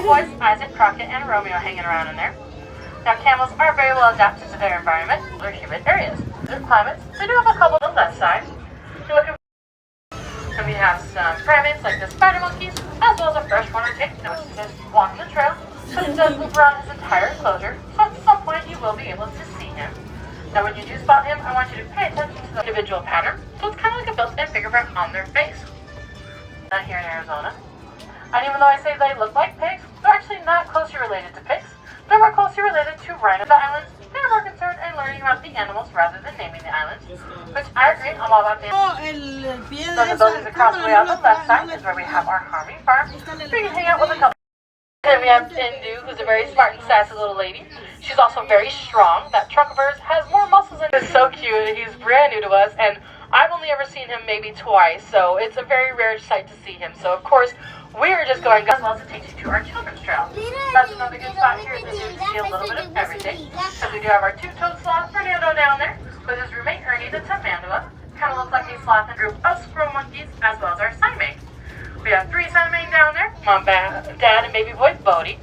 boys, Isaac, Crockett, and Romeo hanging around in there. Now camels are very well adapted to their environment, their humid areas. Their climates, they do have a couple on the left side. And we have some primates like the spider monkeys, as well as a freshwater tick, which is just walking the trail, but it does move around his entire enclosure, so at some point you will be able to see him. Now when you do spot him, I want you to pay attention to the individual pattern, so it's kind of like a built-in fingerprint on their face. Not here in Arizona. And even though I say they look like pigs, they're actually not closely related to pigs. They're more closely related to rhino islands. They're more concerned in learning about the animals rather than naming the islands, which I agree, I'm all about the animals. So the buildings across the way on the left side is where we have our Harmony Farm, where you can hang out with a couple. And we have Indu, who's a very smart and sassy little lady. She's also very strong. That trunk of hers has more muscles in it. He's so cute. He's brand new to us, and I've only ever seen him maybe twice, so it's a very rare sight to see him. So of course, we are just going as well to take you to our children's trail. That's another good spot here to see a little bit of everything. Because we do have our two-toed sloth Fernando down there, with his roommate Ernie, the Tamandua. Kind of looks like a sloth and group of squirrel monkeys, as well as our Simei. We have 3 Simei down there, Mom, Dad, and baby boy Bodie.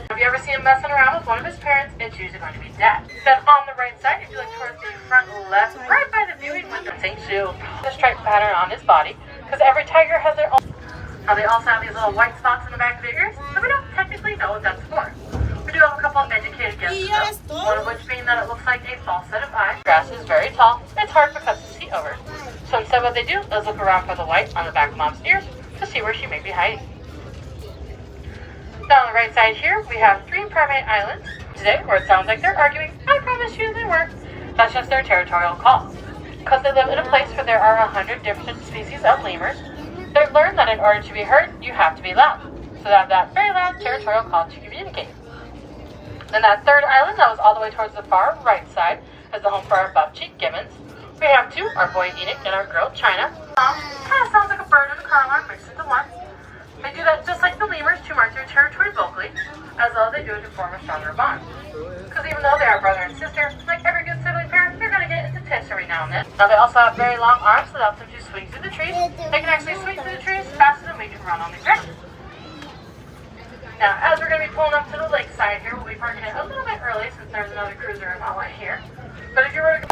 If you ever see him messing around with one of his parents, it's usually going to be Dad. Then on the right side, if you look towards the front left, right by the viewing window, St. Sue, the stripe pattern on his body, because every tiger has their own. Now they also have these little white spots in the back of their ears, so we don't technically know what that's for. We do have a couple of educated guesses though, one of which being that it looks like a false set of eyes. Grass is very tall, it's hard for cubs to see over. So instead what they do is look around for the white on the back of Mom's ears to see where she may be hiding. Down on the right side here, we have 3 primate islands. Today, where it sounds like they're arguing, I promise you they weren't. That's just their territorial call. Because they live in a place where there are 100 different species of lemurs, they've learned that in order to be heard, you have to be loud. So they have that very loud territorial call to communicate. Then that third island that was all the way towards the far right side is the home for our buff-cheeked gibbons. We have 2, our boy Enoch and our girl China. Kind of sounds like a bird and a car alarm mixed into one. They do that just like the lemurs to mark their territory vocally, as well as they do it to form a stronger bond. Because even though they are brother and sister, like every good sibling parent, they're going to get into tiffs every now and then. Now they also have very long arms that help them to swing through the trees. They can actually swing through the trees faster than we can run on the ground. Now as we're going to be pulling up to the lakeside here, we'll be parking it a little bit early since there's another cruiser outlet here. But if you were to